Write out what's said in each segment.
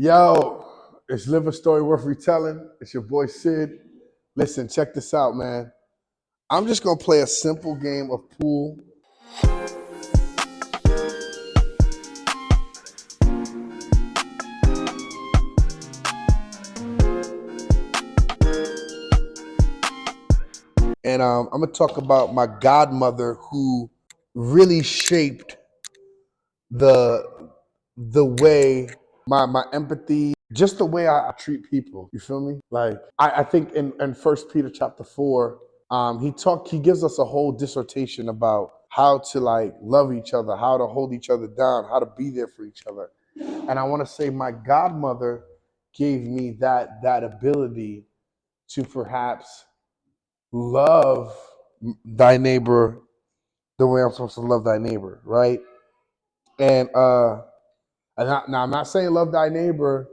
Yo, it's Live a Story Worth Retelling. It's your boy Sid. Listen, check this out, man. I'm just gonna play a simple game of pool. And I'm gonna talk about my godmother who really shaped the way my empathy, just the way I treat people. You feel me? Like I think in 1 Peter chapter 4, he gives us a whole dissertation about how to like love each other, how to hold each other down, how to be there for each other. And I want to say my godmother gave me that ability to perhaps love thy neighbor the way I'm supposed to love thy neighbor, right? And now I'm not saying love thy neighbor.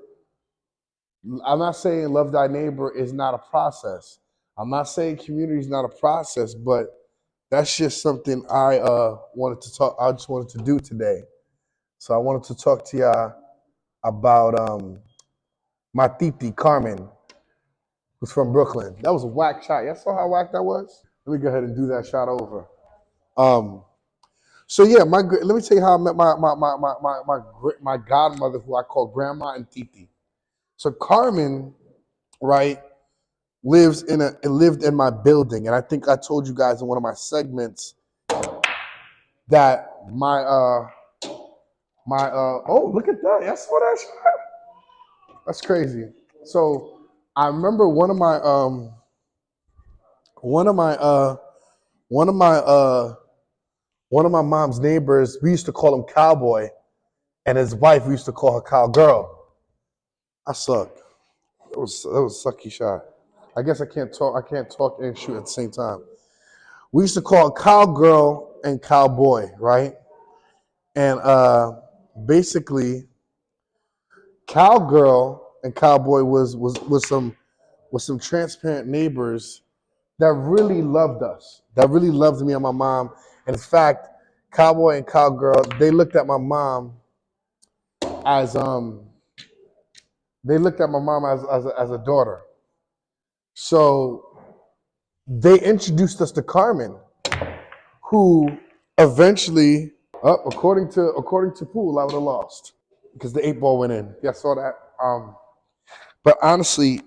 I'm not saying love thy neighbor is not a process. I'm not saying community is not a process, but that's just something I just wanted to do today. So I wanted to talk to y'all about my titi Carmen, who's from Brooklyn. That was a whack shot. Y'all saw how whack that was? Let me go ahead and do that shot over. So yeah, let me tell you how I met my godmother, who I call Grandma and Titi. So Carmen, right, lived in my building, and I think I told you guys in one of my segments that oh, look at that! Y'all saw that shot? That's crazy. So I remember one of my mom's neighbors, we used to call him Cowboy, and his wife, we used to call her Cowgirl. I suck. That was a sucky shot. I guess I can't talk and shoot at the same time. We used to call her Cowgirl and Cowboy, right? And basically, Cowgirl and Cowboy was some transparent neighbors that really loved us, that really loved me and my mom. In fact, Cowboy and Cowgirl, they looked at my mom as a daughter. So they introduced us to Carmen, who eventually, according to Pool, I would have lost because the 8 ball went in. Yeah, I saw that. But honestly,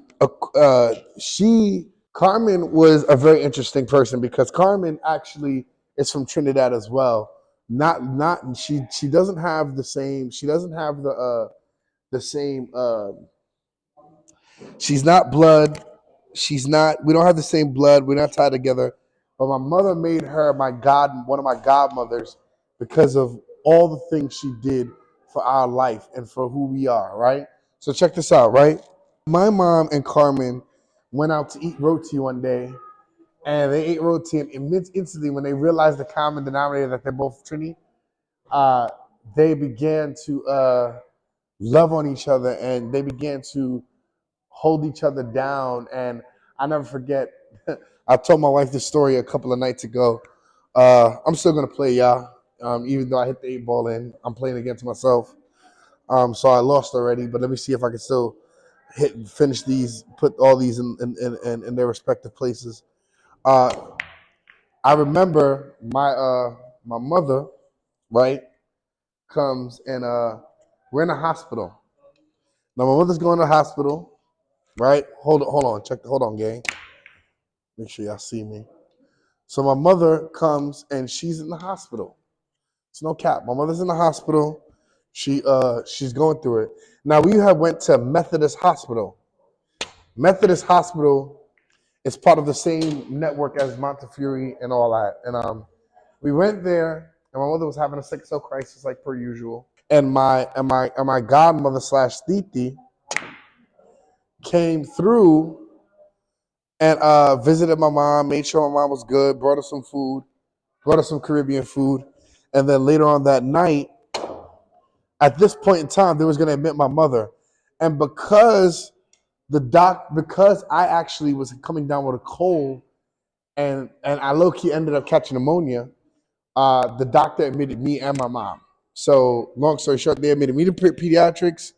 Carmen was a very interesting person because Carmen actually is from Trinidad as well. She doesn't have the same. She doesn't have the same. She's not blood. We don't have the same blood. We're not tied together. But my mother made her one of my godmothers because of all the things she did for our life and for who we are, right? So check this out, right? My mom and Carmen went out to eat roti one day, and they ate roti, and instantly when they realized the common denominator that they're both Trini, they began to love on each other, and they began to hold each other down. And I never forget, I told my wife this story a couple of nights ago. I'm still gonna play, y'all. Even though I hit the 8 ball in, I'm playing against myself. So I lost already, but let me see if I can still finish these, put all these in their respective places. I remember my mother, right, comes and we're in a hospital. Now my mother's going to the hospital, right? Hold on, gang. Make sure y'all see me. So my mother comes and she's in the hospital. It's no cap. My mother's in the hospital. She's going through it. Now we went to Methodist Hospital. Methodist Hospital is part of the same network as Montefiore and all that. And we went there, and my mother was having a sickle cell crisis like per usual. And my godmother / Titi came through and visited my mom, made sure my mom was good, brought her some food, brought her some Caribbean food. And then later on that night, at this point in time, they was gonna admit my mother. And because I actually was coming down with a cold and I low-key ended up catching pneumonia, the doctor admitted me and my mom. So long story short, they admitted me to pediatrics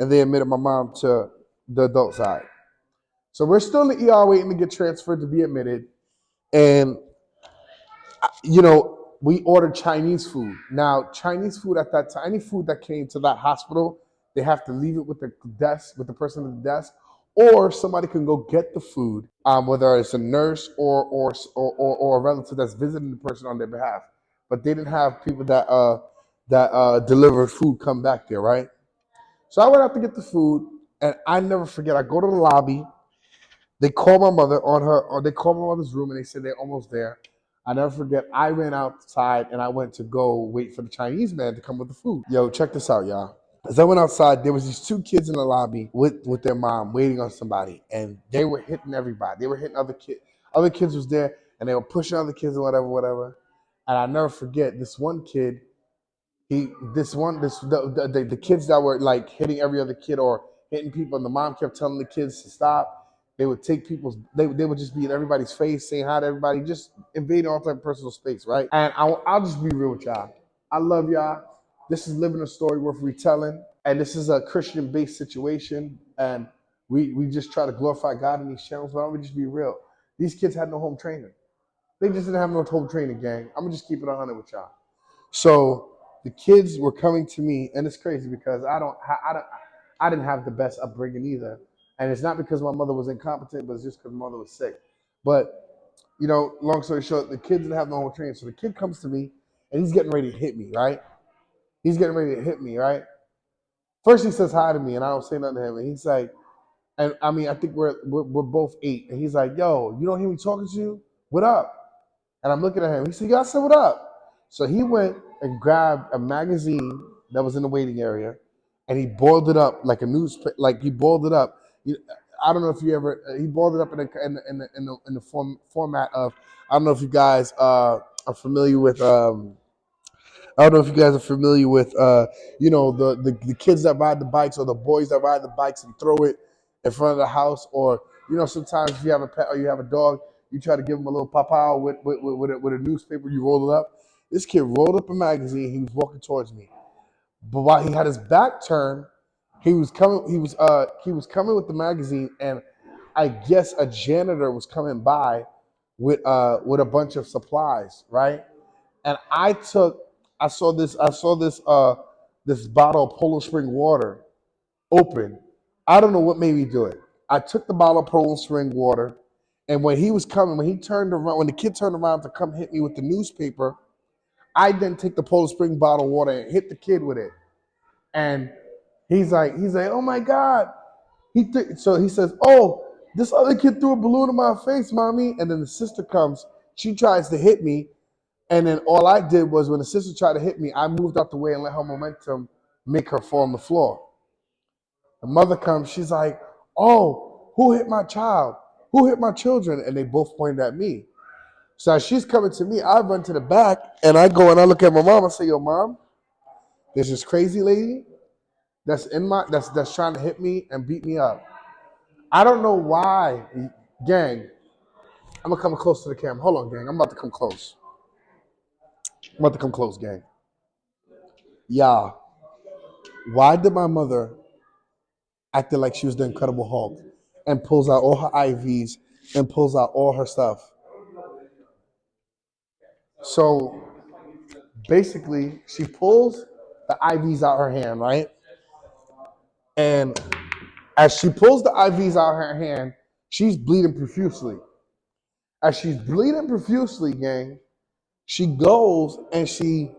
and they admitted my mom to the adult side. So we're still in the ER waiting to get transferred to be admitted. And, we ordered Chinese food. Now, Chinese food at that time, any food that came to that hospital, they have to leave it with the desk, with the person at the desk, or somebody can go get the food, whether it's a nurse or a relative that's visiting the person on their behalf. But they didn't have people that deliver food come back there, right? So I went out to get the food, and I never forget. I go to the lobby. They call my mother or they call my mother's room, and they said they're almost there. I never forget. I ran outside and I went to go wait for the Chinese man to come with the food. Yo, check this out, y'all. As I went outside, there was these two kids in the lobby with their mom waiting on somebody, and they were hitting everybody. They were hitting other kids. Other kids was there, and they were pushing other kids and whatever. And I never forget this one kid. The kids that were like hitting every other kid or hitting people, and the mom kept telling the kids to stop. They would take they would just be in everybody's face, saying hi to everybody, just invading all type of personal space, right? And I'll just be real with y'all. I love y'all. This is living a story worth retelling, and this is a Christian-based situation, and we just try to glorify God in these channels. But I'm gonna just be real. These kids had no home training. They just didn't have no home training, gang. I'm gonna just keep it 100 with y'all. So the kids were coming to me, and it's crazy because I didn't have the best upbringing either. And it's not because my mother was incompetent, but it's just because my mother was sick. But, long story short, the kids didn't have no home training. So the kid comes to me, and he's getting ready to hit me, right? First he says hi to me, and I don't say nothing to him. And he's like, and I mean, I think we're both 8. And he's like, yo, you don't hear me talking to you? What up? And I'm looking at him. He said, yeah, I said, what up? So he went and grabbed a magazine that was in the waiting area, and he boiled it up like a newspaper. Like he boiled it up. I don't know if you ever. He boiled it up in the format of. I don't know if you guys are familiar with. I don't know if you guys are familiar with. The kids that ride the bikes or the boys that ride the bikes and throw it in front of the house, or sometimes if you have a pet or you have a dog, you try to give them a little papa with a newspaper. You roll it up. This kid rolled up a magazine. He was walking towards me, but while he had his back turned, he was coming. He was coming with the magazine, and I guess a janitor was coming by with a bunch of supplies, right? And I saw this bottle of Poland Spring water open. I don't know what made me do it. I took the bottle of Poland Spring water, and when the kid turned around to come hit me with the newspaper, I then take the Poland Spring bottle of water and hit the kid with it. And he's like, oh my God. So he says, oh, this other kid threw a balloon in my face, mommy. And then the sister comes, she tries to hit me. And then all I did was when the sister tried to hit me, I moved out the way and let her momentum make her fall on the floor. The mother comes, she's like, oh, who hit my child? Who hit my children? And they both pointed at me. So as she's coming to me, I run to the back and I go and I look at my mom and say, yo, mom, there's this crazy lady that's trying to hit me and beat me up. I don't know why, gang. I'm gonna come close to the camera. Hold on, gang. I'm about to come close. Gang. Yeah. Why did my mother act like she was the Incredible Hulk and pulls out all her IVs and pulls out all her stuff? So basically, she pulls the IVs out her hand, right? And as she pulls the IVs out her hand, she's bleeding profusely. As she's bleeding profusely, gang, she goes and she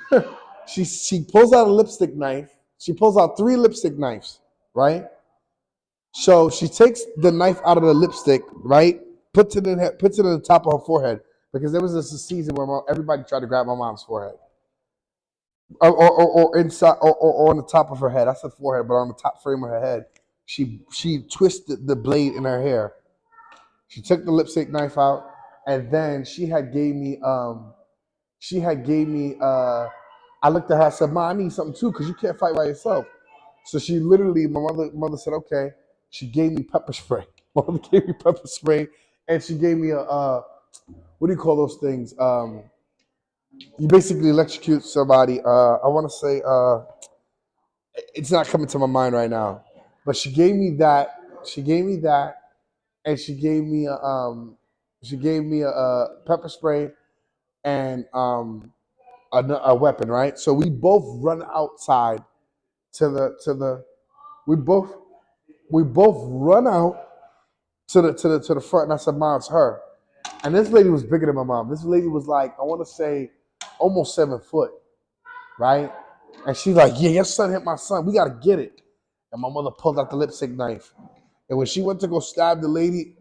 pulls out a lipstick knife. She pulls out 3 lipstick knives, right? So she takes the knife out of the lipstick, right? Puts it in the top of her forehead, because there was a season where everybody tried to grab my mom's forehead, or inside, or on the top of her head. I said forehead, but on the top frame of her head, she twisted the blade in her hair. She took the lipstick knife out, and then she had gave me. I looked at her. I said, "Ma, I need something too, because you can't fight by yourself." So she literally, my mother said, "Okay." She gave me pepper spray. My mother gave me pepper spray, and she gave me what do you call those things? You basically electrocute somebody. I want to say It's not coming to my mind right now. But she gave me that. She gave me that, and she gave me a pepper spray and a weapon, right? So we both run outside to the we both run out to the front, and I said, "Mom, it's her." And this lady was bigger than my mom. This lady was like, I want to say, almost 7 foot, right? And she's like, "Yeah, your son hit my son. We gotta get it." And my mother pulled out the lipstick knife. And when she went to go stab the lady,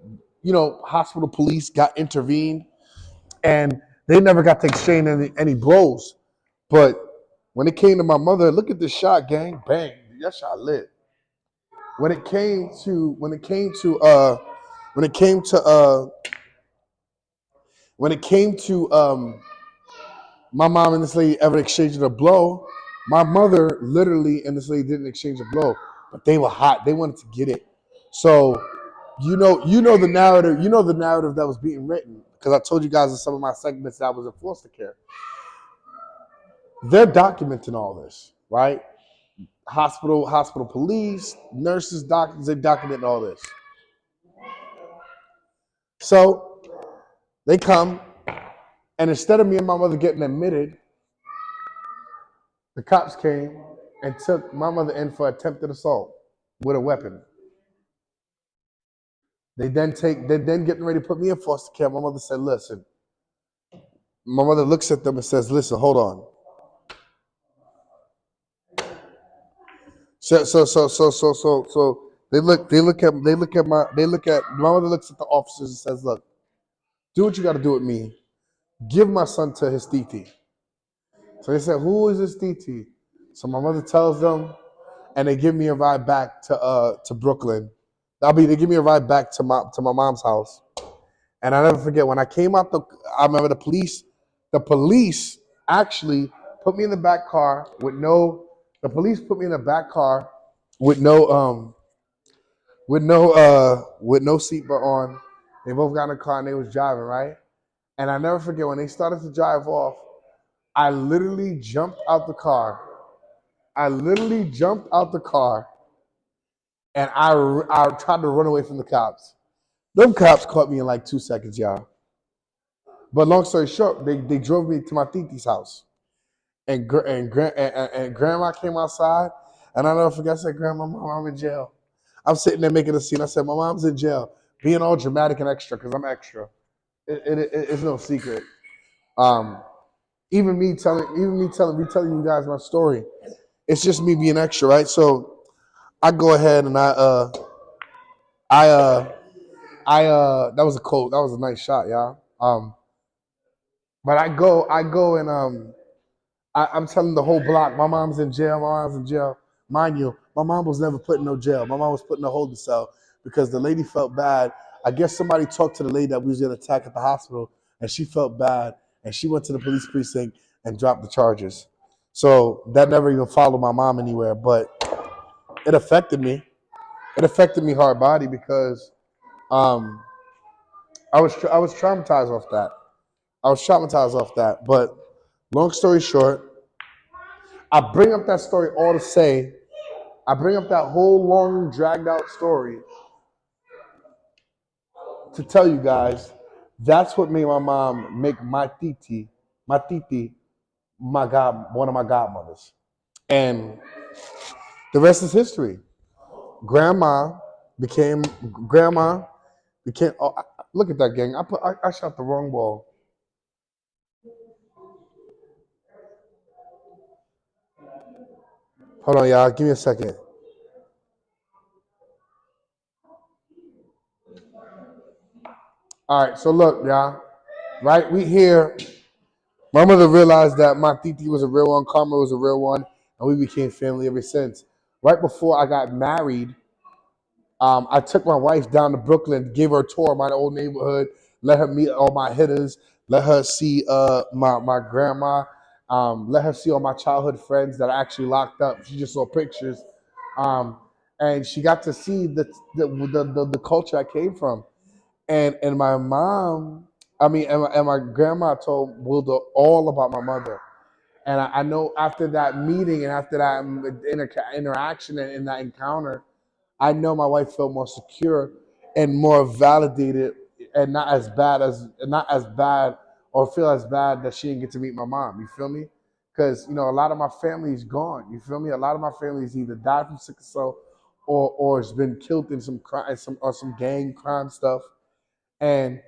hospital police got intervened, and they never got to exchange any blows. But when it came to my mother, look at this shot, gang, bang, that shot lit. When it came to when it came to when it came to when it came to my mom and this lady ever exchanging a blow, my mother literally and this lady didn't exchange a blow, but they were hot. They wanted to get it. So the narrative. You know the narrative that was being written, because I told you guys in some of my segments that I was in foster care. They're documenting all this, right? Hospital police, nurses, doctors, they're documenting all this. So they come, and instead of me and my mother getting admitted, the cops came and took my mother in for attempted assault with a weapon. They then getting ready to put me in foster care. My mother said, "Listen." My mother looks at them and says, "Listen, hold on." So they look at my mother looks at the officers and says, "Look, do what you got to do with me. Give my son to his titi." So they said, "Who is his titi?" So my mother tells them, and they give me a ride back to Brooklyn. They give me a ride back to my mom's house. And I never forget, when I came out I remember the police actually put me in the back car with no seatbelt on. They both got in the car and they was driving, right? And I never forget, when they started to drive off, I literally jumped out the car. And I tried to run away from the cops. Them cops caught me in like 2 seconds, y'all. But long story short, they drove me to my titi's house. And grandma came outside, and I never forget, I said, "Grandma, my mom in jail." I'm sitting there making a scene. I said, "My mom's in jail," being all dramatic and extra, because I'm extra. It's no secret. Even me telling you guys my story, it's just me being extra, right? So I go ahead and that was a nice shot, y'all. But I go and I'm telling the whole block, my mom's in jail, Mind you, my mom was never put in no jail. My mom was put in a holding cell because the lady felt bad. I guess somebody talked to the lady that we was going to attack at the hospital, and she felt bad, and she went to the police precinct and dropped the charges. So that never even followed my mom anywhere, but it affected me. It affected me hard body, because I was traumatized off that. But long story short, I bring up that story all to say, I bring up that whole long, dragged out story to tell you guys that's what made my mom make my titi, one of my godmothers. And the rest is history. Grandma became, oh, look at that, gang. I shot the wrong ball. Hold on, y'all. Give me a second. All right, so look, y'all. Right, we here. My mother realized that my titi was a real one, Carmen was a real one, and we became family ever since. Right before I got married, I took my wife down to Brooklyn, gave her a tour of my old neighborhood, let her meet all my hitters, let her see my grandma, let her see all my childhood friends that are actually locked up. She just saw pictures, and she got to see the culture I came from. And my mom, and my grandma told Wilda all about my mother. And I know after that meeting and after that interaction and in that encounter, I know my wife felt more secure and more validated, and not as bad or feel as bad that she didn't get to meet my mom. You feel me? Because a lot of my family is gone. You feel me? A lot of my family is either died from sickle cell or has been killed in some crime, some gang crime stuff. And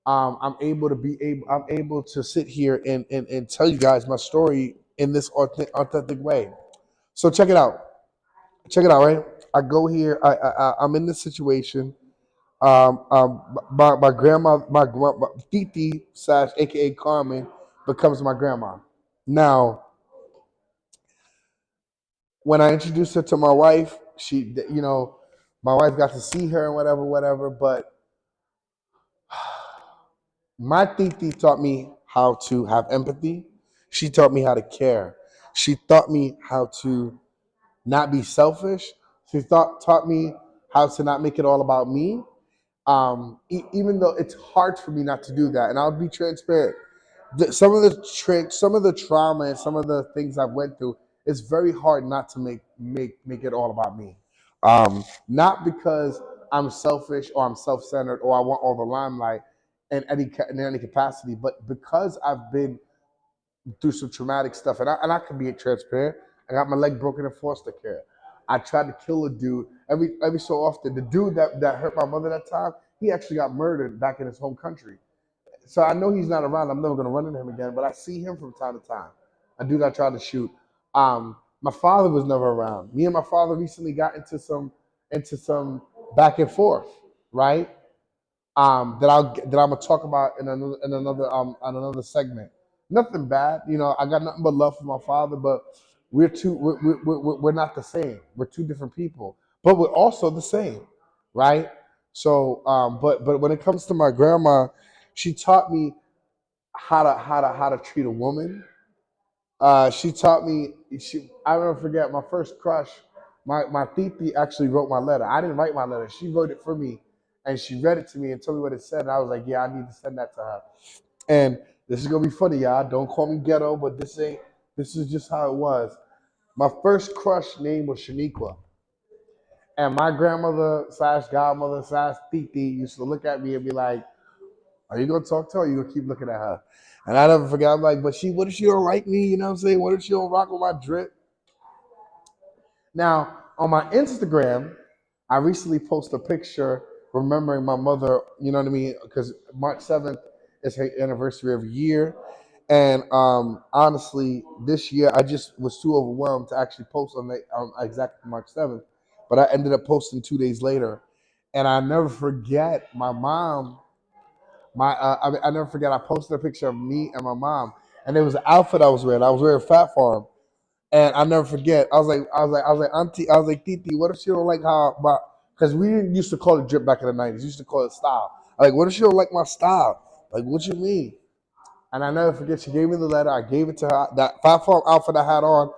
I'm able to sit here and tell you guys my story in this authentic way. So check it out. Check it out, right? I go here. I'm in this situation. My grandma, my Titi slash AKA Carmen becomes my grandma. Now, when I introduced her to my wife, my wife got to see her and whatever. But my Titi taught me how to have empathy. She taught me how to care. She taught me how to not be selfish. She taught me how to not make it all about me. Even though it's hard for me not to do that, and I'll be transparent. Some of the trauma and some of the things I've went through, it's very hard not to make it all about me. Not because I'm selfish or I'm self-centered or I want all the limelight in any capacity, but because I've been through some traumatic stuff, and I can be transparent. I got my leg broken in foster care. I tried to kill a dude every so often. The dude that hurt my mother that time, he actually got murdered back in his home country. So I know he's not around. I'm never gonna run into him again, but I see him from time to time. A dude I tried to shoot. My father was never around. Me and my father recently got into some back and forth, right? That I'm gonna talk about in another segment. Nothing bad, I got nothing but love for my father, but we're not the same. We're two different people, but we're also the same, right? So, but when it comes to my grandma, she taught me how to treat a woman. She taught me. I never forget my first crush. My titi actually wrote my letter. I didn't write my letter. She wrote it for me, and she read it to me and told me what it said. And I was like, yeah, I need to send that to her. And this is gonna be funny, y'all. Don't call me ghetto, but this is just how it was. My first crush name was Shaniqua, and my grandmother slash godmother slash titi used to look at me and be like, "Are you gonna talk to her? Or are you gonna keep looking at her?" And I never forget. I'm like, "But what if she don't like me? You know what I'm saying? What if she don't rock with my drip?" Now on my Instagram, I recently posted a picture remembering my mother. You know what I mean? Because March 7th is her anniversary every year. And honestly, this year I just was too overwhelmed to actually post on exactly March 7th. But I ended up posting 2 days later. And I never forget my mom. I never forget. I posted a picture of me and my mom, and it was an outfit I was wearing. I was wearing Fat Farm, and I never forget. I was like, Auntie, I was like, Titi, what if she don't like how my? Because we didn't used to call it drip back in the '90s. We used to call it style. Like, what if she don't like my style? Like, what you mean? And I never forget. She gave me the letter. I gave it to her. That Fat Farm outfit I had on.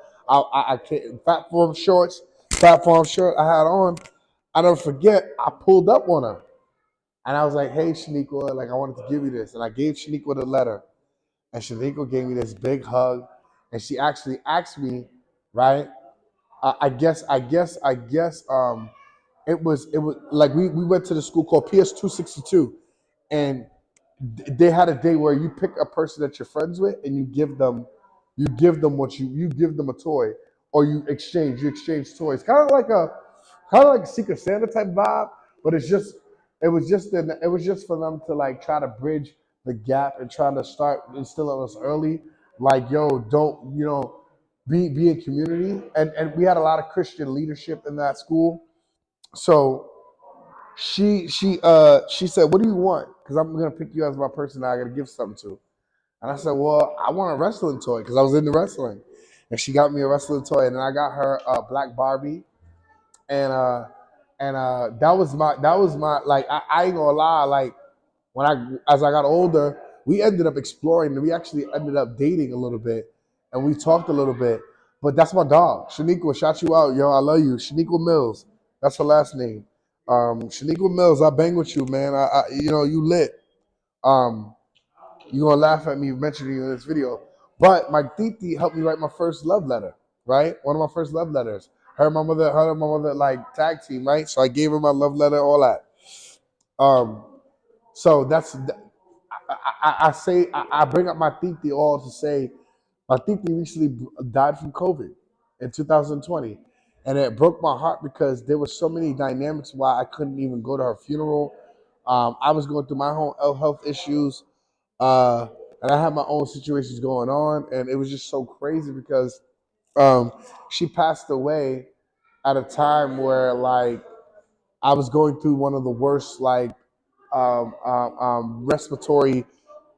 Fat Farm shorts, Fat Farm shirt I had on. I never forget. I pulled up on her. And I was like, hey, Shaniqua, like I wanted to give you this. And I gave Shaniqua the letter. And Shaniqua gave me this big hug. And she actually asked me, right? I guess it was like we went to the school called PS262. And they had a day where you pick a person that you're friends with and you give them you give them a toy, or you exchange toys. Kind of like a Secret Santa type vibe, but it was just for them to like try to bridge the gap and try to start instilling us early, like, yo, don't, be in community. And we had a lot of Christian leadership in that school. So she said, what do you want? Because I'm gonna pick you as my person that I gotta give something to. And I said, well, I want a wrestling toy because I was into wrestling. And she got me a wrestling toy, and then I got her a Black Barbie. And that was my like, I ain't gonna lie, like as I got older, we ended up exploring, and we actually ended up dating a little bit, and we talked a little bit. But that's my dog, Shaniqua. Shout you out, yo. I love you, Shaniqua Mills. That's her last name. Shaniqua Mills. I bang with you, man. You lit. You gonna laugh at me mentioning you in this video, But my titi helped me write my first love letter, right? One of my first love letters. Her and my mother like tag team, right? So I gave her my love letter, all that. Um, so that's I bring up my titi all to say my titi recently died from COVID in 2020, and it broke my heart because there were so many dynamics why I couldn't even go to her funeral. I was going through my own health issues, uh, and I had my own situations going on, and it was just so crazy because um, she passed away at a time where like I was going through one of the worst like respiratory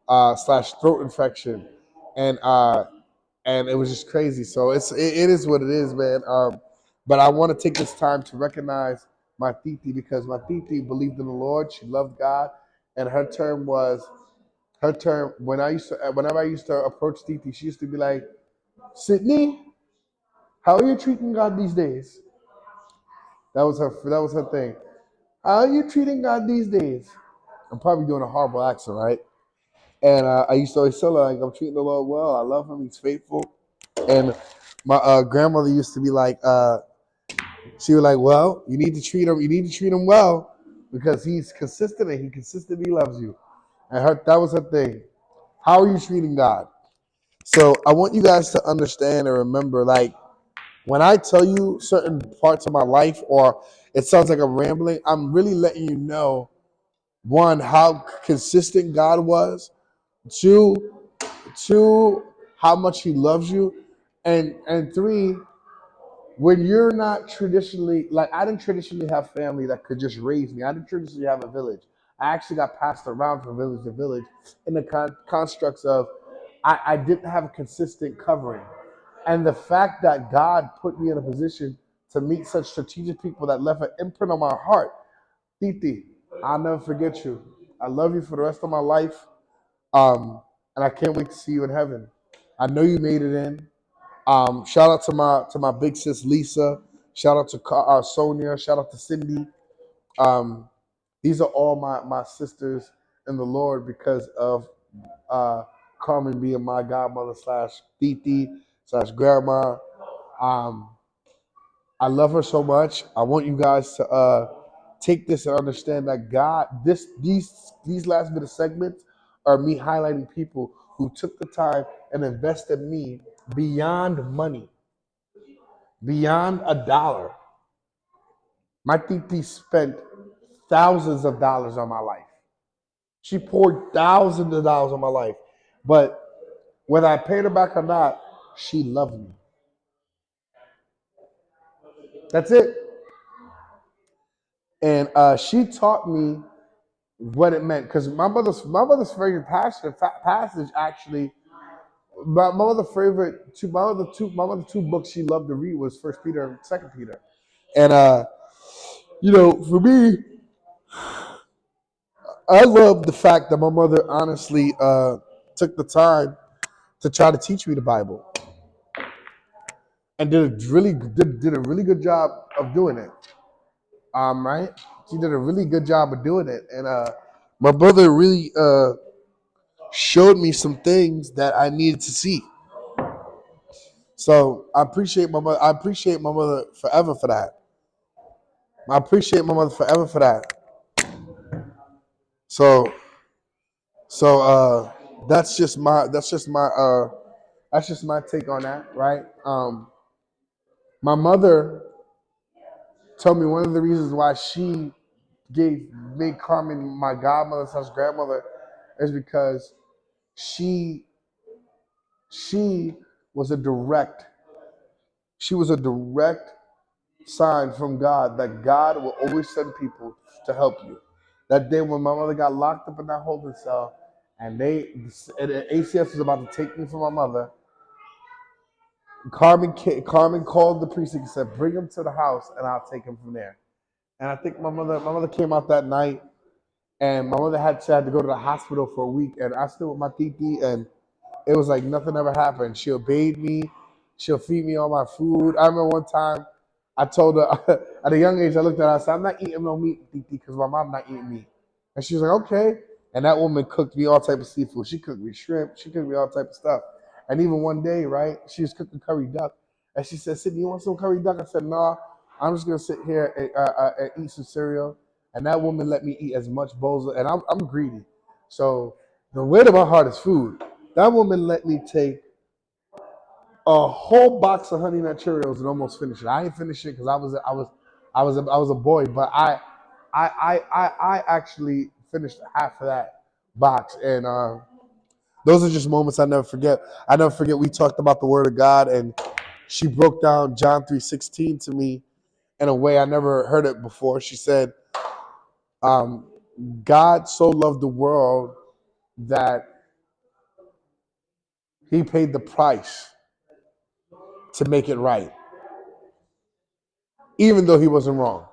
slash throat infection, and it was just crazy. So it is what it is, man. But I want to take this time to recognize my titi because my titi believed in the Lord. She loved God, and her term whenever I used to approach titi, she used to be like, Sydney, how are you treating God these days? That was her thing. How are you treating God these days? I'm probably doing a horrible accent, right? And I used to always tell her, like, I'm treating the Lord well. I love him. He's faithful. And my grandmother used to be like, she was like, well, you need to treat him. You need to treat him well because he's consistent and he consistently loves you. And that was her thing. How are you treating God? So I want you guys to understand and remember, like, when I tell you certain parts of my life, or it sounds like I'm rambling, I'm really letting you know, one, how consistent God was, two, how much he loves you, and three, when you're not traditionally, like I didn't traditionally have family that could just raise me. I didn't traditionally have a village. I actually got passed around from village to village in the constructs of I didn't have a consistent covering. And the fact that God put me in a position to meet such strategic people that left an imprint on my heart, Titi, I'll never forget you. I love you for the rest of my life. And I can't wait to see you in heaven. I know you made it in. Shout out to my big sis Lisa. Shout out to Sonia. Shout out to Cindy. Um, these are all my sisters in the Lord because of Carmen being my godmother slash titi slash grandma. Um, I love her so much. I want you guys to take this and understand that God, these last bit of segments are me highlighting people who took the time and invested in me beyond money, beyond a dollar. My titi spent thousands of dollars on my life. She poured thousands of dollars on my life. But whether I paid her back or not, she loved me. That's it. And she taught me what it meant. Because my mother's favorite passage actually, my mother's favorite my mother's two books she loved to read was First Peter and Second Peter. And for me, I love the fact that my mother honestly took the time to try to teach me the Bible and did a really good job of doing it. Right? She did a really good job of doing it, and my brother really showed me some things that I needed to see. So I appreciate my mother. I appreciate my mother forever for that. I appreciate my mother forever for that. So that's just my take on that, right? My mother told me one of the reasons why she made Carmen my godmother slash grandmother is because she she was a direct sign from God that God will always send people to help you. That day when my mother got locked up in that holding cell and ACS was about to take me from my mother, Carmen called the precinct and said, bring him to the house and I'll take him from there. And I think my mother came out that night, and my mother had to go to the hospital for a week, and I stood with my titi, and it was like nothing ever happened. She'll bathe me. She'll feed me all my food. I remember one time I told her, at a young age, I looked at her and I said, I'm not eating no meat, titi, because my mom not eating meat. And she was like, okay. And that woman cooked me all type of seafood. She cooked me shrimp. She cooked me all type of stuff. And even one day, right, she was cooking curry duck. And she said, Sydney, you want some curry duck? I said, no, I'm just going to sit here and eat some cereal. And that woman let me eat as much bowls. And I'm greedy. So the weight of my heart is food. That woman let me take a whole box of Honey Nut Cheerios and almost finish it. I didn't finish it because I was a boy, but I actually finished half of that box. And those are just moments I never forget. I never forget we talked about the Word of God, and she broke down John 3:16 to me in a way I never heard it before. She said, God so loved the world that he paid the price to make it right, even though he wasn't wrong.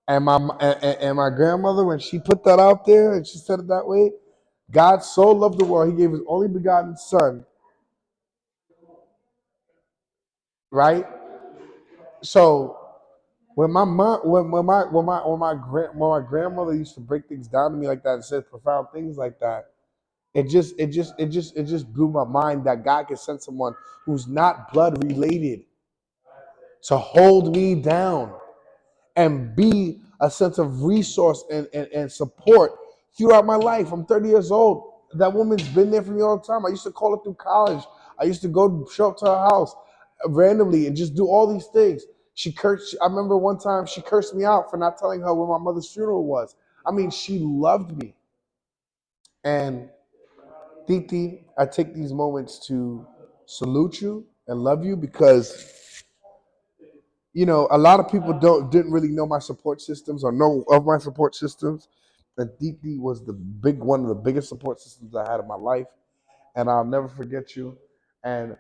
And my grandmother, when she put that out there and she said it that way, God so loved the world, he gave his only begotten son, right? So when my mom, when my grandmother used to break things down to me like that and said profound things like that, it just blew my mind that God can send someone who's not blood related to hold me down and be a sense of resource and support throughout my life. I'm 30 years old. That woman's been there for me all the time. I used to call her through college. I used to go show up to her house randomly and just do all these things. She cursed. I remember one time she cursed me out for not telling her when my mother's funeral was. I mean, she loved me. And Titi, I take these moments to salute you and love you because a lot of people didn't really know my support systems or know of my support systems. And Titi was one of the biggest support systems I had in my life. And I'll never forget you. And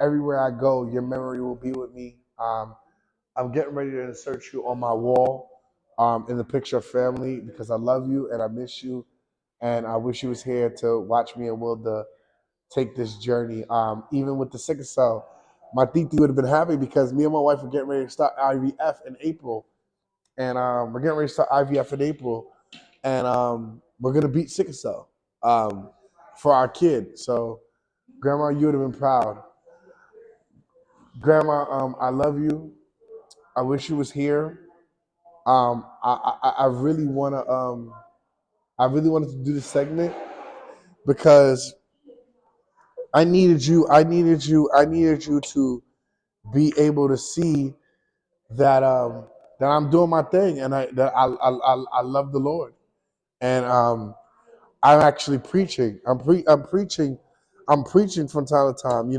everywhere I go, your memory will be with me. I'm getting ready to insert you on my wall in the picture of family because I love you and I miss you. And I wish you was here to watch me and Will take this journey. Even with the sickle cell, my titi would have been happy because me and my wife are getting ready to start IVF in April. And we're getting ready to start IVF in April. And we're going to beat sickle cell for our kid. So, Grandma, you would have been proud. Grandma, I love you. I wish you was here. I really want to. I really wanted to do this segment because I needed you. I needed you to be able to see that that I'm doing my thing and I love the Lord. And I'm actually preaching. I'm preaching from time to time.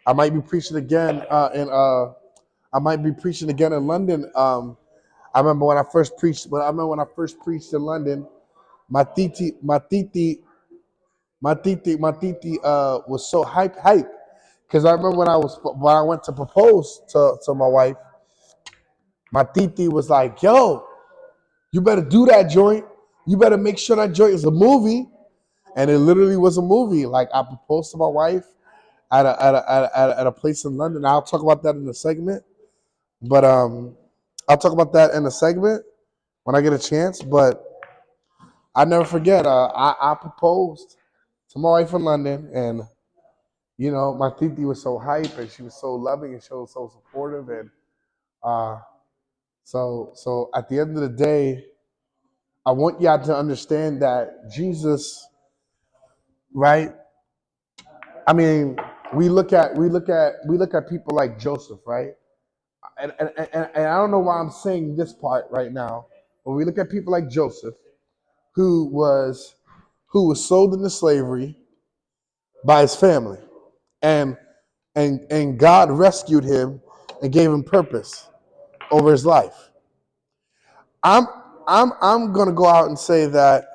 I might be preaching again I might be preaching again in London. I remember when I first preached. In London, my titi was so hype. Because I remember when I went to propose to my wife, my titi was like, "Yo, you better do that joint. You better make sure that joint is a movie." And it literally was a movie. Like I proposed to my wife at a place in London. I'll talk about that in a segment. But I'll talk about that in a segment when I get a chance. But I never forget. I proposed to my wife in London, and my titi was so hype, and she was so loving, and she was so supportive, and so at the end of the day, I want y'all to understand that Jesus, right? I mean, we look at people like Joseph, right? And I don't know why I'm saying this part right now, but we look at people like Joseph, who was sold into slavery by his family, and God rescued him and gave him purpose over his life. I'm gonna go out and say that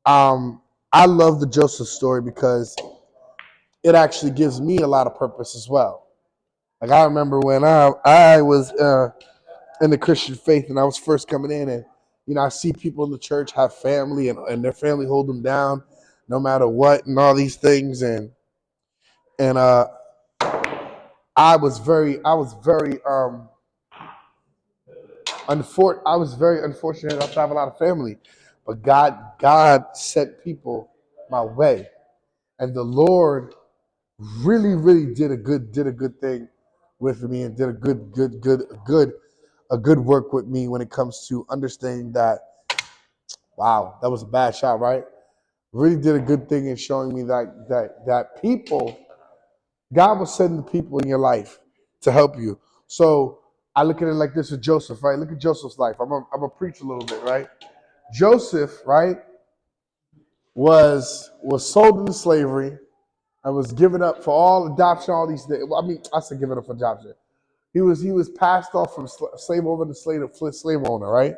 I love the Joseph story because it actually gives me a lot of purpose as well. Like I remember when I was in the Christian faith and I was first coming in, and I see people in the church have family and their family hold them down no matter what and all these things, and I was very unfortunate not to have a lot of family, but God sent people my way. And the Lord really did a good thing with me, and did a good work with me when it comes to understanding that, wow, that was a bad shot, right? Really did a good thing in showing me that people, God will send the people in your life to help you. So I look at it like this with Joseph, right? Look at Joseph's life. I'm gonna preach a little bit, right? Joseph, right, was sold into slavery and was given up for all adoption, all these things. I mean, I said given up for adoption. He was passed off from slave owner to slave owner, right?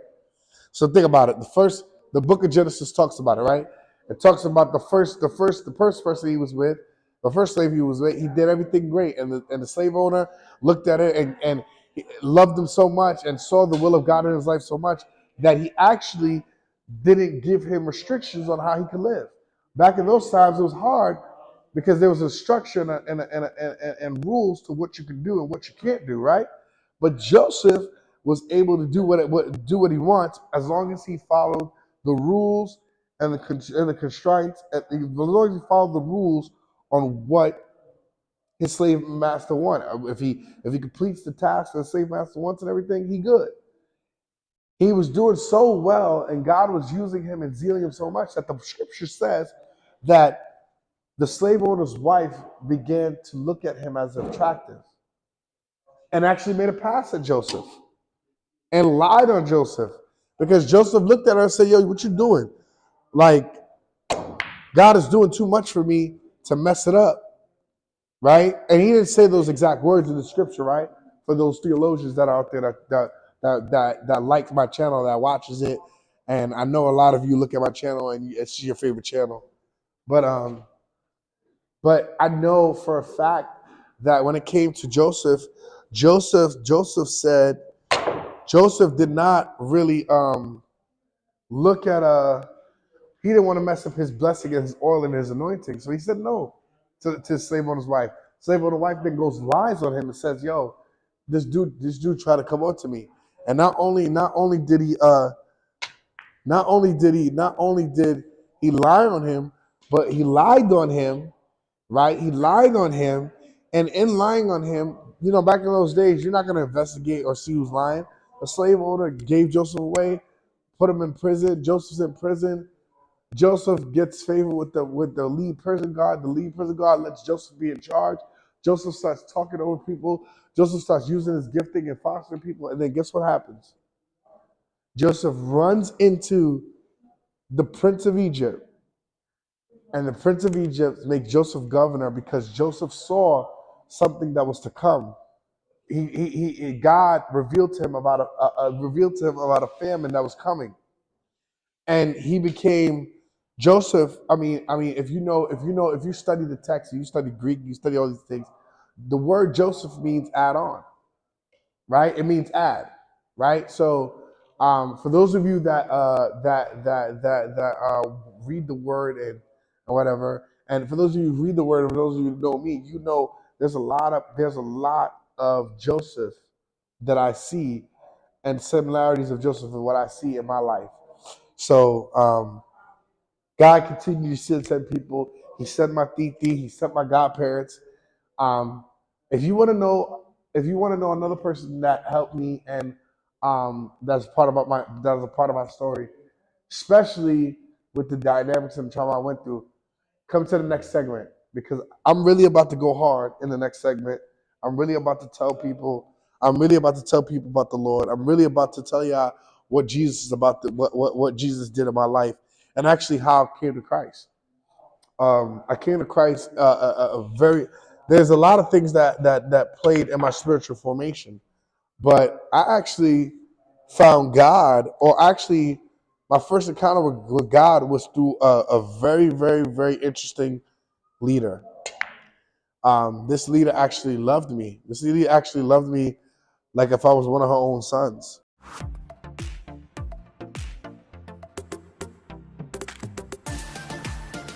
So think about it. The book of Genesis talks about it, right? It talks about the first person he was with, the first slave he was with. He did everything great, and the slave owner looked at it and he loved him so much and saw the will of God in his life so much that he actually didn't give him restrictions on how he could live. Back in those times, it was hard because there was a structure and rules to what you can do and what you can't do, right? But Joseph was able to do what he wants as long as he followed the rules and the constraints, as long as he followed the rules on what his slave master wanted. If he completes the task that the slave master wants and everything, he good. He was doing so well, and God was using him and zealing him so much that the scripture says that the slave owner's wife began to look at him as attractive and actually made a pass at Joseph and lied on Joseph, because Joseph looked at her and said, yo, what you doing? Like, God is doing too much for me to mess it up, right? And he didn't say those exact words in the scripture, right? For those theologians that are out there that like my channel, that watches it. And I know a lot of you look at my channel and it's your favorite channel. But I know for a fact that when it came to Joseph said, Joseph did not really look at he didn't want to mess up his blessing and his oil and his anointing. So he said no to his slave owner's wife. Slave owner's wife then goes lies on him and says, yo, this dude tried to come on to me. And not only did he lie on him, but he lied on him, right? He lied on him, and in lying on him, back in those days, you're not going to investigate or see who's lying. The slave owner gave Joseph away, put him in prison. Joseph's in prison. Joseph gets favor with the lead prison guard. The lead prison guard lets Joseph be in charge. Joseph starts talking over people. Joseph starts using his gifting and fostering people. And then guess what happens? Joseph runs into the Prince of Egypt. And the Prince of Egypt makes Joseph governor because Joseph saw something that was to come. God revealed to him about a famine that was coming. And he became Joseph. I mean, if you study the text, you study Greek, you study all these things, the word Joseph means add on, right? It means add, right? So, for those of you that read the word and whatever, and for those of you who read the word, and for those of you who know me, there's a lot of Joseph that I see, and similarities of Joseph and what I see in my life. So God continued to send people. He sent my titi. He sent my godparents. If you want to know another person that helped me and that's a part of my story, especially with the dynamics and trauma I went through, come to the next segment, because I'm really about to go hard in the next segment. I'm really about to tell people about the Lord. I'm really about to tell y'all what Jesus is about, what Jesus did in my life, and actually how I came to Christ. I came to Christ there's a lot of things that played in my spiritual formation, but I actually found God, or actually my first encounter with God was through a very, very, very interesting leader. This leader actually loved me. This leader actually loved me like if I was one of her own sons.